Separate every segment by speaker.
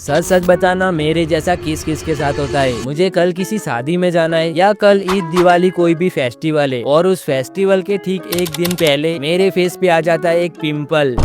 Speaker 1: सच सच बताना, मेरे जैसा किस किस के साथ होता है। मुझे कल किसी शादी में जाना है या कल ईद दिवाली कोई भी फेस्टिवल है और उस फेस्टिवल के ठीक एक दिन पहले मेरे फेस पे आ जाता है एक पिंपल।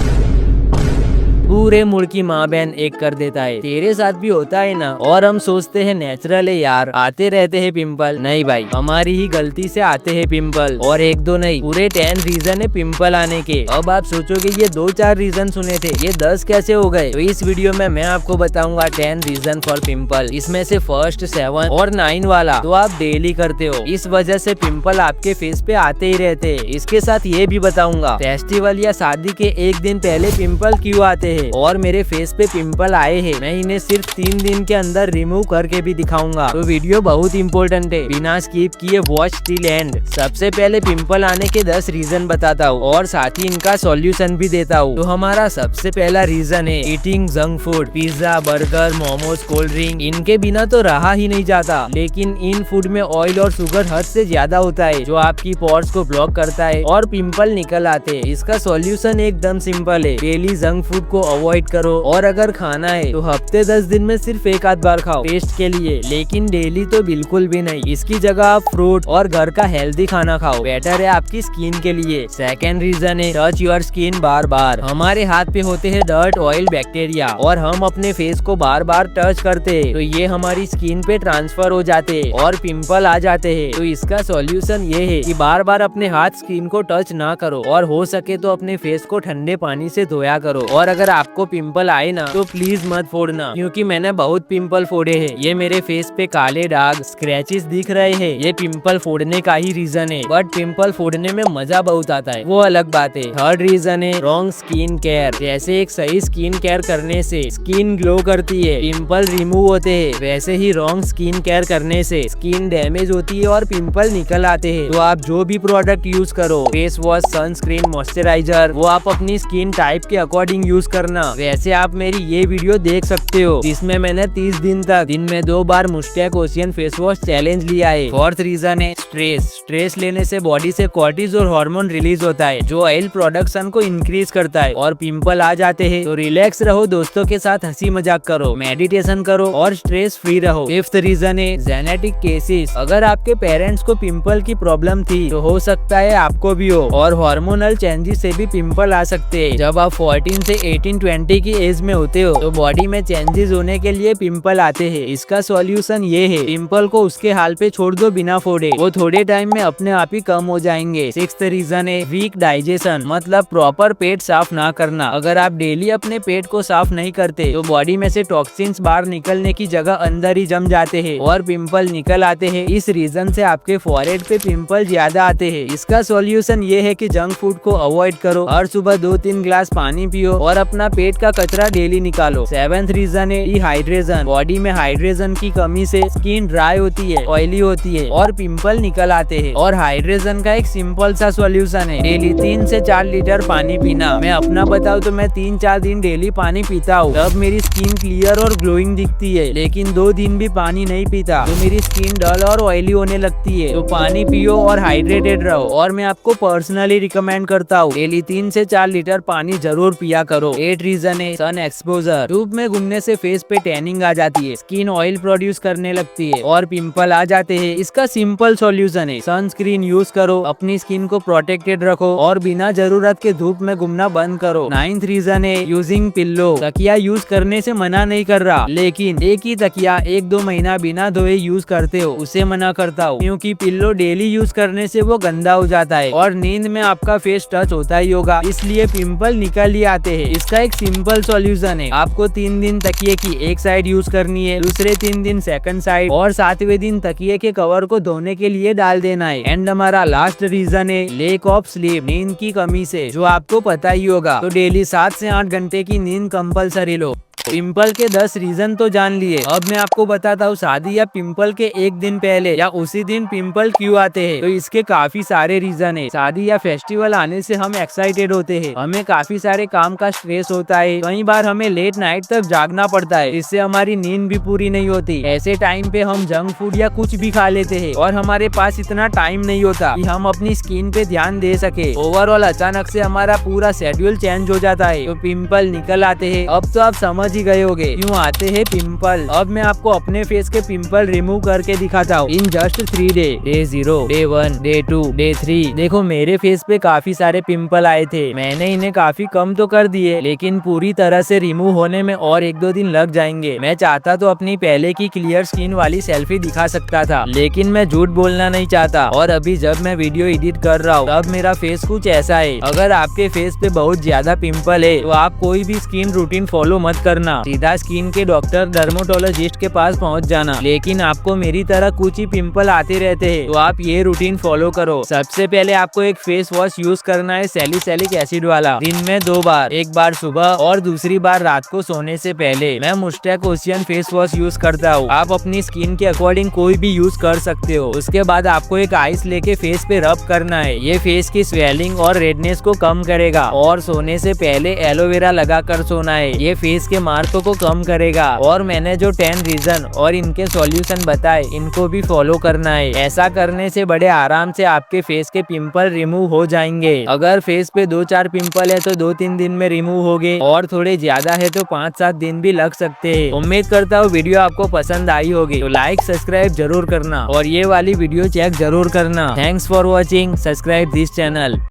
Speaker 1: पूरे मुड़ की माँ बहन एक कर देता है। तेरे साथ भी होता है ना? और हम सोचते हैं नेचुरल है यार, आते रहते हैं पिंपल। नहीं भाई, हमारी ही गलती से आते हैं पिंपल। और एक दो नहीं, पूरे 10 रीजन है पिंपल आने के। अब आप सोचोगे ये 2-4 रीजन सुने थे, ये 10 कैसे हो गए? तो इस वीडियो में मैं आपको बताऊंगा 10 रीजन फॉर पिंपल। इसमें से फर्स्ट 7 और 9 वाला तो आप डेली करते हो, इस वजह से पिंपल आपके फेस पे आते ही रहते हैं। इसके साथ ये भी बताऊंगा फेस्टिवल या शादी के एक दिन पहले पिंपल क्यों आते हैं और मेरे फेस पे पिंपल आए हैं, मैं इन्हें सिर्फ 3 दिन के अंदर रिमूव करके भी दिखाऊंगा। तो वीडियो बहुत इंपॉर्टेंट है, बिना स्किप किए वॉच टिल एंड। सबसे पहले पिंपल आने के 10 रीजन बताता हूँ और साथ ही इनका सॉल्यूशन भी देता हूँ। तो हमारा सबसे पहला रीजन है eating junk food. Pizza, burger, momos, cold drink, इनके बिना तो रहा ही नहीं जाता। लेकिन इन फूड में ऑयल और शुगर हद से ज्यादा होता है, जो आपकी पोर्स को ब्लॉक करता है और पिंपल निकल आते हैं। इसका सॉल्यूशन एकदम सिंपल है, डेली जंक फूड को अवॉइड करो और अगर खाना है तो हफ्ते 10 दिन में सिर्फ एक आध बार खाओ टेस्ट के लिए, लेकिन डेली तो बिल्कुल भी नहीं। इसकी जगह आप फ्रूट और घर का हेल्दी खाना खाओ, बेटर है आपकी स्किन के लिए। सेकंड रीजन है टच योर स्किन बार बार। हमारे हाथ पे होते हैं डर्ट, ऑयल, बैक्टीरिया और हम अपने फेस को बार बार टच करते हैं तो ये हमारी स्किन पे ट्रांसफर हो जाते हैं और पिंपल आ जाते हैं। तो इसका सॉल्यूशन ये है कि बार बार अपने हाथ स्किन को टच ना करो और हो सके तो अपने फेस को ठंडे पानी से धोया करो। और अगर आपको पिंपल आए ना तो प्लीज मत फोड़ना, क्योंकि मैंने बहुत पिंपल फोड़े हैं। ये मेरे फेस पे काले दाग, स्क्रैचेस दिख रहे हैं, ये पिंपल फोड़ने का ही रीजन है। बट पिंपल फोड़ने में मजा बहुत आता है, वो अलग बात है। थर्ड रीजन है रॉन्ग स्किन केयर। जैसे एक सही स्किन केयर करने से स्किन ग्लो करती है, पिंपल रिमूव होते हैं, वैसे ही रॉन्ग स्किन केयर करने से स्किन डैमेज होती है और पिंपल निकल आते हैं। तो आप जो भी प्रोडक्ट यूज करो, फेस वॉश, सनस्क्रीन, मॉइस्चराइजर, वो आप अपनी स्किन टाइप के अकॉर्डिंग यूज करना। वैसे आप मेरी ये वीडियो देख सकते हो जिसमें मैंने 30 दिन तक दिन में 2 बार मुस्टैक ओशियन फेस वॉश चैलेंज लिया है। फोर्थ रीजन है स्ट्रेस। स्ट्रेस लेने से बॉडी से कॉर्टिसोल हार्मोन रिलीज होता है, जो ऑयल प्रोडक्शन को इंक्रीज करता है और पिंपल आ जाते हैं। तो रिलैक्स रहो, दोस्तों के साथ हंसी मजाक करो, मेडिटेशन करो और स्ट्रेस फ्री रहो। फिफ्थ रीजन है जेनेटिक केसेस। अगर आपके पेरेंट्स को पिंपल की प्रॉब्लम थी तो हो सकता है आपको भी हो, और हार्मोनल चेंजेस से भी पिंपल आ सकते हैं। जब आप 14 से 18-20 की एज में होते हो तो बॉडी में चेंजेस होने के लिए पिंपल आते हैं। इसका सॉल्यूशन ये है, पिंपल को उसके हाल पे छोड़ दो बिना फोड़े, वो थोड़े टाइम में अपने आप ही कम हो जाएंगे। सिक्स्थ रीजन है वीक डाइजेशन, मतलब प्रॉपर पेट साफ ना करना। अगर आप डेली अपने पेट को साफ नहीं करते तो बॉडी में से टॉक्सिन्स बाहर निकलने की जगह अंदर ही जम जाते हैं और पिंपल निकल आते हैं। इस रीजन से आपके फॉरहेड पे पिंपल ज्यादा आते हैं। इसका सॉल्यूशन ये है कि जंक फूड को अवॉइड करो, हर सुबह 2-3 ग्लास पानी पियो और अपना पेट का कचरा डेली निकालो। सेवेंथ रीजन है डिहाइड्रेशन। बॉडी में हाइड्रेशन की कमी से स्किन ड्राई होती है, ऑयली होती है और पिंपल निकल आते हैं। और हाइड्रेशन का एक सिंपल सा सॉल्यूशन है डेली 3 से 4 लीटर पानी पीना। मैं अपना बताऊं तो मैं 3-4 दिन डेली पानी पीता हूँ, तब मेरी स्किन क्लियर और ग्लोइंग दिखती है। लेकिन 2 दिन भी पानी नहीं पीता तो मेरी स्किन डल और ऑयली होने लगती है। तो पानी पियो और हाइड्रेटेड रहो, और मैं आपको पर्सनली रिकमेंड करता हूँ डेली 3 से 4 लीटर पानी जरूर पिया करो। 8 रीजन है सन एक्सपोजर। धूप में घूमने से फेस पे टैनिंग आ जाती है, स्किन ऑयल प्रोड्यूस करने लगती है और पिंपल आ जाते हैं। इसका सिंपल सॉल्यूशन है सनस्क्रीन यूज करो, अपनी स्किन को प्रोटेक्टेड रखो और बिना जरूरत के धूप में घूमना बंद करो। 9th रीजन है यूजिंग पिल्लो। तकिया यूज करने से मना नहीं कर रहा, लेकिन एक ही तकिया 1-2 महीना बिना धोए यूज करते हो उसे मना करता हूँ, क्योंकि पिल्लो डेली यूज करने से वो गंदा हो जाता है और नींद में आपका फेस टच होता ही होगा, इसलिए पिंपल निकल ही आते हैं। इसका एक सिंपल सॉल्यूशन है, आपको 3 दिन तकिए की एक साइड यूज करनी है, दूसरे 3 दिन सेकंड साइड और 7वें दिन तकिए के कवर को धोने के लिए डाल देना है। एंड हमारा लास्ट रीजन है लैक ऑफ स्लीप, नींद की कमी से, जो आपको पता ही होगा। तो डेली 7 से 8 घंटे की नींद कंपलसरी लो। पिंपल के 10 रीजन तो जान लिए, अब मैं आपको बताता हूँ शादी या पिंपल के एक दिन पहले या उसी दिन पिंपल क्यों आते हैं। तो इसके काफी सारे रीजन है। शादी या फेस्टिवल आने से हम एक्साइटेड होते हैं, हमें काफी सारे काम का स्ट्रेस होता है, कई बार हमें लेट नाइट तक जागना पड़ता है, इससे हमारी नींद भी पूरी नहीं होती। ऐसे टाइम पे हम जंक फूड या कुछ भी खा लेते हैं और हमारे पास इतना टाइम नहीं होता कि हम अपनी स्किन पे ध्यान दे सके। ओवरऑल अचानक से हमारा पूरा शेड्यूल चेंज हो जाता है, तो पिंपल निकल आते हैं। अब तो आप समझ समझ ही गए होगे। क्यों आते हैं पिंपल। अब मैं आपको अपने फेस के पिंपल रिमूव करके दिखाता हूँ in just 3 day 0, day 1, day 2, day 3। देखो मेरे फेस पे काफी सारे पिंपल आए थे, मैंने इन्हें काफी कम तो कर दिए, लेकिन पूरी तरह से रिमूव होने में और 1-2 दिन लग जाएंगे। मैं चाहता तो अपनी पहले की क्लियर स्किन वाली सेल्फी दिखा सकता था, लेकिन मैं झूठ बोलना नहीं चाहता। और अभी जब मैं वीडियो एडिट कर रहा हूँ तब मेरा फेस कुछ ऐसा है। अगर आपके फेस पे बहुत ज्यादा पिंपल है तो आप कोई भी स्किन रूटीन फॉलो मत करना, सीधा स्किन के डॉक्टर डर्मेटोलॉजिस्ट के पास पहुँच जाना। लेकिन आपको मेरी तरह कुछ ही पिंपल आते रहते हैं तो आप ये रूटीन फॉलो करो। सबसे पहले आपको एक फेस वॉश यूज करना है सैलिसिलिक एसिड वाला, दिन में 2 बार, एक बार सुबह और दूसरी बार रात को सोने से पहले। मैं Moustache ocean face wash use करता हूँ, आप अपनी स्किन के अकॉर्डिंग कोई भी यूज कर सकते हो। उसके बाद आपको एक आइस लेके फेस पे रब करना है, ये फेस की स्वेलिंग और रेडनेस को कम करेगा। और सोने से पहले एलोवेरा लगा कर सोना है, ये फेस के मार्कों को कम करेगा। और मैंने जो 10 रीजन और इनके सॉल्यूशन बताए इनको भी फॉलो करना है। ऐसा करने से बड़े आराम से आपके फेस के पिंपल रिमूव हो जाएंगे। अगर फेस पे 2-4 पिंपल है तो 2-3 दिन में रिमूव हो गए, और थोड़े ज्यादा है तो 5-7 दिन भी लग सकते हैं। उम्मीद करता हूँ वीडियो आपको पसंद आई होगी, तो लाइक सब्सक्राइब जरूर करना और ये वाली वीडियो चेक जरूर करना। Thanks for watching, subscribe this channel.